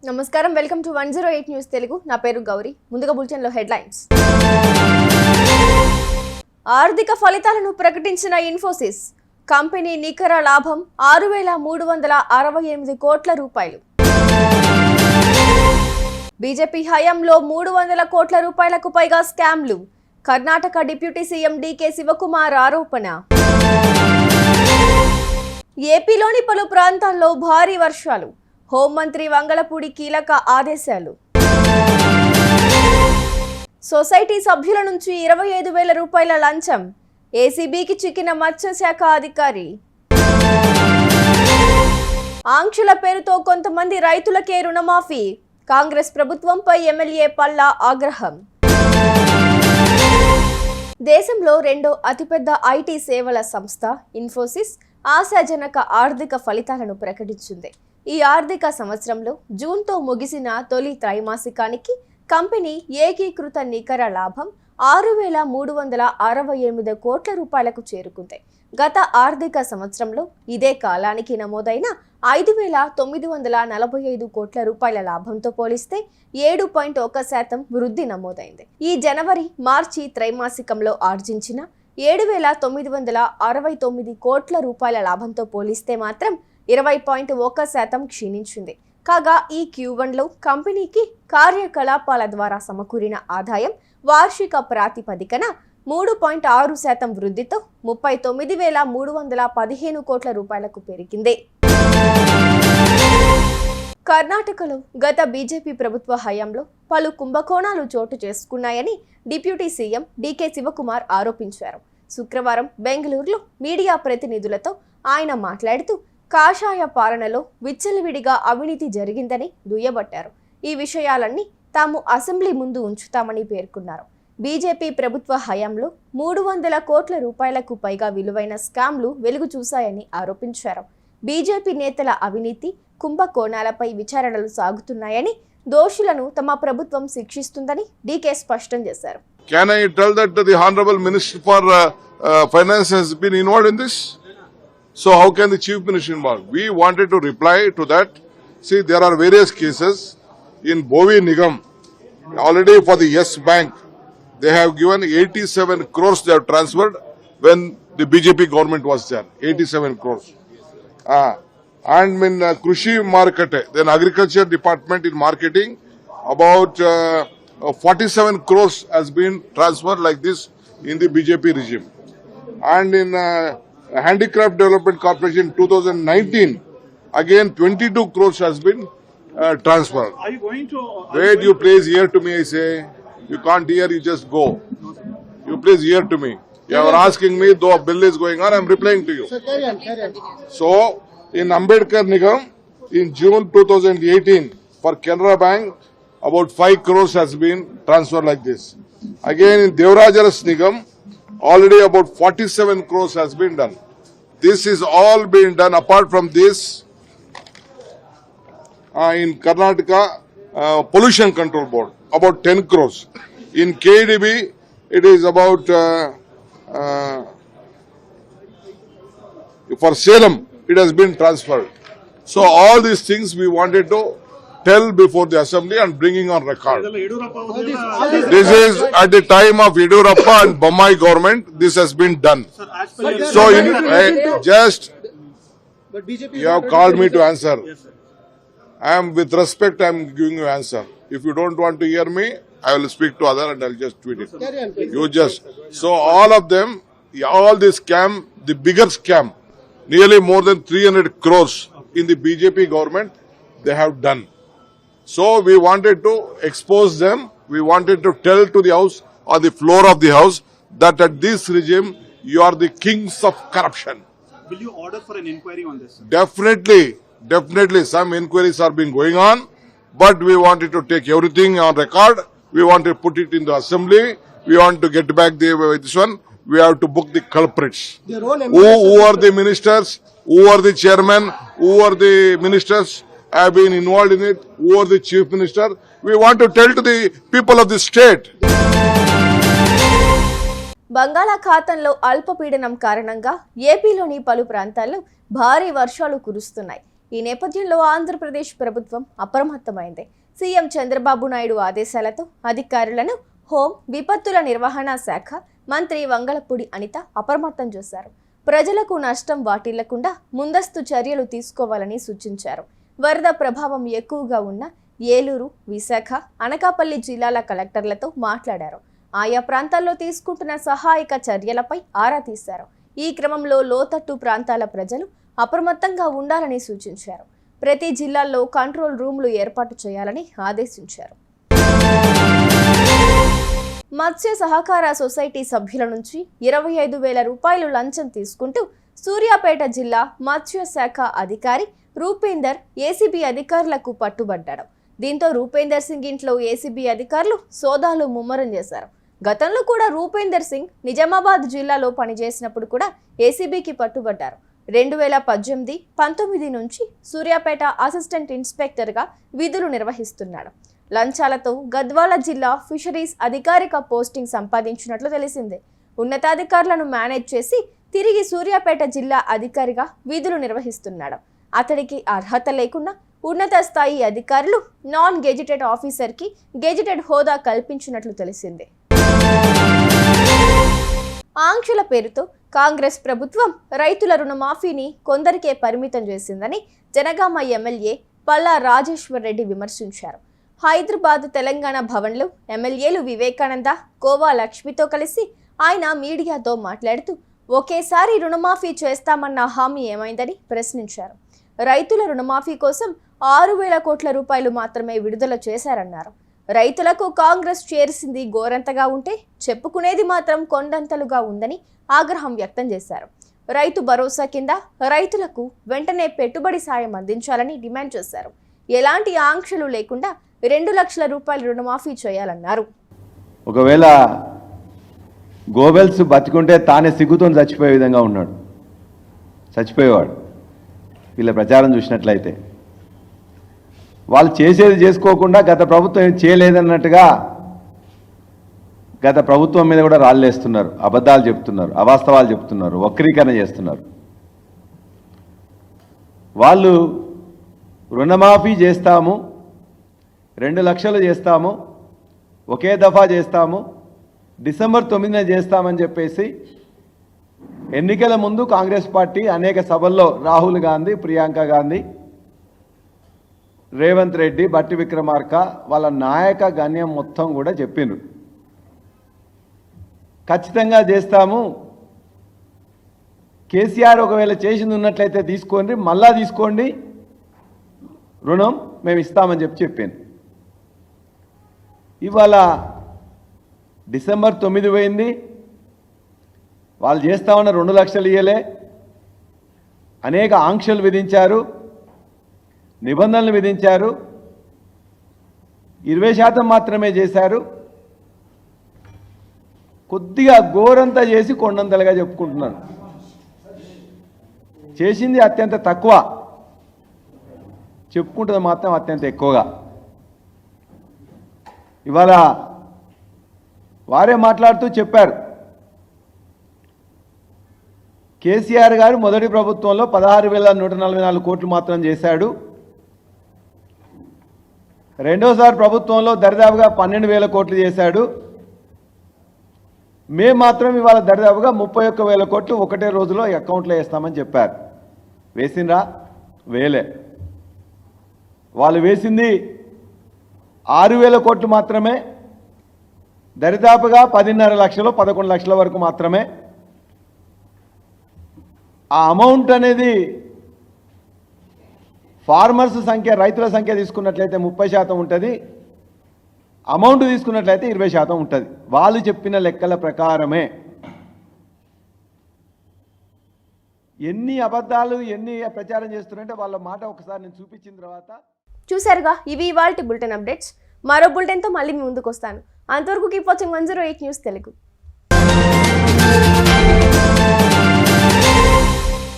నమస్కారం welcome to 108 news Telugu నా పేరు గౌరీ ముందుగా బులెటిన్ లో హెడ్లైన్స్ ఆర్థిక ఫలితాలను ప్రకటించిన ఇన్ఫోసిస్ కంపెనీ నికర లాభం 6368 కోట్ల రూపాయలు బీజేపీ హయాంలో 300 కోట్ల రూపాయలకు పైగా స్కామ్లు Karnataka deputy CM DK Shivakumar ఆరోపణ ఏపీలోని పలు ప్రాంతాల్లో భారీ వర్షాలు హోంమంత్రి వంగలపూడి కీలక ఆదేశాలు సొసైటీ సభ్యుల నుంచి 25,000 రూపాయల లంచం ఏసీబీకి చిక్కిన మత్స్యశాఖ అధికారి ఆంక్షల పేరుతో కొంతమంది రైతులకే రుణమాఫీ కాంగ్రెస్ ప్రభుత్వంపై ఎమ్మెల్యే పల్లా ఆగ్రహం దేశంలో రెండో అతిపెద్ద ఐటీ సేవల సంస్థ ఇన్ఫోసిస్ ఆశాజనక ఆర్థిక ఫలితాలను ప్రకటించింది ఈ ఆర్థిక సంవత్సరంలో జూన్తో ముగిసిన తొలి త్రైమాసికానికి కంపెనీ ఏకీకృత నికర లాభం 6368 కోట్ల రూపాయలకు చేరుకుంది గత ఆర్థిక సంవత్సరంలో ఇదే కాలానికి నమోదైన 5945 కోట్ల రూపాయల లాభంతో పోలిస్తే 7.1% వృద్ధి నమోదైంది ఈ జనవరి మార్చి త్రైమాసికంలో ఆర్జించిన 7969 కోట్ల రూపాయల లాభంతో పోలిస్తే మాత్రం 20.1% క్షీణించింది కాగా ఈ Q1లో కంపెనీకి కార్యకలాపాల ద్వారా సమకూరిన ఆదాయం వార్షిక ప్రాతిపదికన 3.6% వృద్ధితో 39,315 కోట్ల రూపాయలకు పెరిగింది కర్ణాటకలో గత బీజేపీ ప్రభుత్వ హయాంలో పలు కుంభకోణాలు చోటు చేసుకున్నాయని డిప్యూటీ సీఎం డీకే శివకుమార్ ఆరోపించారు శుక్రవారం బెంగళూరులో మీడియా ప్రతినిధులతో ఆయన మాట్లాడుతూ కాషాయ పాలనలో విచ్చలవిడిగా అవినీతి జరిగిందని దుయ్యబట్టారు ఈ విషయాలన్నీ తాము అసెంబ్లీ ముందు ఉంచుతామని పేర్కొన్నారు బీజేపీ ప్రభుత్వ హయాంలో 300 కోట్ల రూపాయలకు పైగా విలువైన స్కామ్లు వెలుగు చూశాయని ఆరోపించారు బీజేపీ నేతల అవినీతి కుంభకోణాలపై విచారణలు సాగుతున్నాయని దోషులను తమ ప్రభుత్వం శిక్షిస్తుందని డీకే స్పష్టం చేశారు Can I tell that the Honorable Minister for Finance has been involved in this? So how can the Chief Minister involved? We wanted to reply to that. See, there are various cases in Bovi Nigam. Already for the Yes Bank, they have given 87 crores they have transferred when the BJP government was there. 87 crores. And in Krushi Market, then Agriculture Department in marketing, about 47 crores has been transferred like this in the BJP regime. And in Handicraft Development Corporation 2019, again 22 crores has been transferred. Are you going to... Wait, you please hear to me, I say. You can't hear, you just go. You please hear to me. You are asking me, though a bill is going on, I am replying to you. Sir, carry on. So, in Ambedkar Nigam, in June 2018, for Canara Bank, about 5 crores has been transferred like this. Again, in Devarajaras Nigam, already about 47 crores has been done. This is all being done. Apart from this, in Karnataka, Pollution Control Board, about 10 crores. In KDB, it is about, for Salem, it has been transferred. So all these things we wanted to tell before the assembly and bringing on record. This is at the time of Yediyurappa and Bommai government, this has been done. So just, But BJP you have called me to answer. I am, with respect, I am giving you answer. If you don't want to hear me, I will speak to other and I will just tweet it. carry on, please. You just, so all of them, all this scam, the bigger scam, nearly more than 300 crores in the BJP government, they have done. So we wanted to expose them, we wanted to tell to the house, on the floor of the house, that at this regime, you are the kings of corruption. Will you order for an inquiry on this? Definitely some inquiries are being going on, but we wanted to take everything on record, we want to put it in the assembly, we want to get back this one, we have to book the culprits. Their own Who are the ministers, who are the chairman, who are the ministers, have been involved in it, who are the chief minister. We want to tell to the people of the state. బంగాళాఖాతంలో అల్పపీడనం కారణంగా ఏపీలోని పలు ప్రాంతాల్లో భారీ వర్షాలు కురుస్తున్నాయి ఈ నేపథ్యంలో ఆంధ్రప్రదేశ్ ప్రభుత్వం అప్రమత్తమైంది. సీఎం చంద్రబాబు నాయుడు ఆదేశాలతో అధికారులను హోం విపత్తుల నిర్వహణ శాఖ మంత్రి వంగలపూడి అనిత అప్రమత్తం చేశారు. ప్రజలకు నష్టం వాటిల్లకుండా ముందస్తు చర్యలు తీసుకోవాలని సూచించారు. వరద ప్రభావం ఎక్కువగా ఉన్న ఏలూరు, విశాఖ, అనకాపల్లి జిల్లాల కలెక్టర్లతో మాట్లాడారు. ఆయా ప్రాంతాల్లో తీసుకుంటున్న సహాయక చర్యలపై ఆరా తీశారు. ఈ క్రమంలో లోతట్టు ప్రాంతాల ప్రజలు అప్రమత్తంగా ఉండాలని సూచించారు. ప్రతి జిల్లాల్లో కంట్రోల్ రూమ్లు ఏర్పాటు చేయాలని ఆదేశించారు. మత్స్య సహకార సొసైటీ సభ్యుల నుంచి 25,000 రూపాయలు లంచం తీసుకుంటూ సూర్యాపేట జిల్లా మత్స్య శాఖ అధికారి రూపేందర్ ఏసీబీ అధికారులకు పట్టుబడ్డాడు. దీంతో రూపేందర్ సింగ్ ఇంట్లో ఏసీబీ అధికారులు సోదాలు ముమ్మరం చేశారు. గతంలో కూడా రూపేందర్ సింగ్ నిజామాబాద్ జిల్లాలో పనిచేసినప్పుడు కూడా ఏసీబీకి పట్టుబడ్డారు. 2018-19 నుంచి సూర్యాపేట అసిస్టెంట్ ఇన్స్పెక్టర్గా విధులు నిర్వహిస్తున్నాడు. లంచాలతో గద్వాల జిల్లా ఫిషరీస్ అధికారిక పోస్టింగ్ సంపాదించినట్లు తెలిసిందే. ఉన్నతాధికారులను మేనేజ్ చేసి తిరిగి సూర్యాపేట జిల్లా అధికారిగా విధులు నిర్వహిస్తున్నాడు. అతడికి అర్హత లేకుండా ఉన్నత స్థాయి అధికారులు నాన్ గెజిటెడ్ ఆఫీసర్కి గెజిటెడ్ హోదా కల్పించినట్లు తెలిసిందే. ఆంక్షల పేరుతో కాంగ్రెస్ ప్రభుత్వం రైతుల రుణమాఫీని కొందరికే పరిమితం చేసిందని జనగామ ఎమ్మెల్యే పల్లా రాజేశ్వర్ రెడ్డి విమర్శించారు. హైదరాబాద్ తెలంగాణ భవన్లో ఎమ్మెల్యేలు వివేకానంద, కోవా లక్ష్మితో కలిసి ఆయన మీడియాతో మాట్లాడుతూ ఒకేసారి రుణమాఫీ చేస్తామన్న హామీ ఏమైందని ప్రశ్నించారు. రైతుల రుణమాఫీ కోసం 6,000 కోట్ల రూపాయలు మాత్రమే విడుదల చేశారన్నారు. రైతులకు కాంగ్రెస్ చేర్చింది గోరంతగా ఉంటే చెప్పుకునేది మాత్రం కొండంతలుగా ఉందని ఆగ్రహం వ్యక్తం చేశారు. రైతు భరోసా కింద రైతులకు వెంటనే పెట్టుబడి సాయం అందించాలని డిమాండ్ చేశారు. ఎలాంటి ఆంక్షలు లేకుండా 2 లక్షల రూపాయల రుణమాఫీ చేయాలన్నారు. ఒకవేళ గోబెల్స్ బతికుంటే తానే సిగ్గుతో చచ్చిపోయే విధంగా ఉన్నాడు, చచ్చిపోయేవాడు. వీళ్ళ ప్రచారం చూసినట్లయితే వాళ్ళు చేసేది చేసుకోకుండా గత ప్రభుత్వం ఏం చేయలేదన్నట్టుగా గత ప్రభుత్వం మీద కూడా రాళ్ళేస్తున్నారు, అబద్ధాలు చెప్తున్నారు, అవాస్తవాలు చెప్తున్నారు, వక్రీకరణ చేస్తున్నారు. వాళ్ళు రుణమాఫీ చేస్తాము, 2 లక్షలు చేస్తాము, ఒకే దఫా చేస్తాము, డిసెంబర్ 9న చేస్తామని చెప్పేసి ఎన్నికల ముందు కాంగ్రెస్ పార్టీ అనేక సభల్లో రాహుల్ గాంధీ, ప్రియాంక గాంధీ, రేవంత్ రెడ్డి, బట్టి విక్రమార్క వాళ్ళ నాయక గణ్యం మొత్తం కూడా చెప్పిండ్రు ఖచ్చితంగా చేస్తాము, కేసీఆర్ ఒకవేళ చేసింది ఉన్నట్లయితే తీసుకోండి, మళ్ళా తీసుకోండి, రుణం మేము ఇస్తామని చెప్పాను. ఇవాళ డిసెంబర్ 9 పోయింది, వాళ్ళు చేస్తామన్న 2 లక్షలు ఇయ్యలే, అనేక ఆంక్షలు విధించారు, నిబంధనలు విధించారు, 20% మాత్రమే చేశారు. కొద్దిగా ఘోరంతా చేసి కొండంతలుగా చెప్పుకుంటున్నారు. చేసింది అత్యంత తక్కువ, చెప్పుకుంటుంది మాత్రం అత్యంత ఎక్కువగా. ఇవాళ వారే మాట్లాడుతూ చెప్పారు, కేసీఆర్ గారు మొదటి ప్రభుత్వంలో 16,144 కోట్లు మాత్రం చేశాడు, రెండోసారి ప్రభుత్వంలో దరిదాపుగా 12,000 కోట్లు చేశాడు, మేము మాత్రం ఇవాళ దరిదాపుగా 31,000 కోట్లు ఒకటే రోజులో అకౌంట్లో వేస్తామని చెప్పారు. వేసిండ్రా? వేలే. వాళ్ళు వేసింది 6,000 కోట్లు మాత్రమే, దరిదాపుగా 10.5 లక్షలు 11 లక్షల వరకు మాత్రమే. ఆ అమౌంట్ అనేది ఫార్మర్స్ సంఖ్య, రైతుల సంఖ్య తీసుకున్నట్లయితే 30% ఉంటుంది, అమౌంట్ తీసుకున్నట్లయితే 20% ఉంటుంది. వాళ్ళు చెప్పిన లెక్కల ప్రకారమే. ఎన్ని అబద్ధాలు ఎన్ని ప్రచారం చేస్తున్నారంటే వాళ్ళ మాట ఒకసారి నేను చూపించిన తర్వాత. చూసారుగా, ఇవి ఇవాల్టి బులెటిన్ అప్డేట్స్. మరో బులెటిన్తో మళ్ళీ మీ ముందుకు వస్తాను. అంతవరకు కీప్ వాచింగ్ 108 న్యూస్ తెలుగు.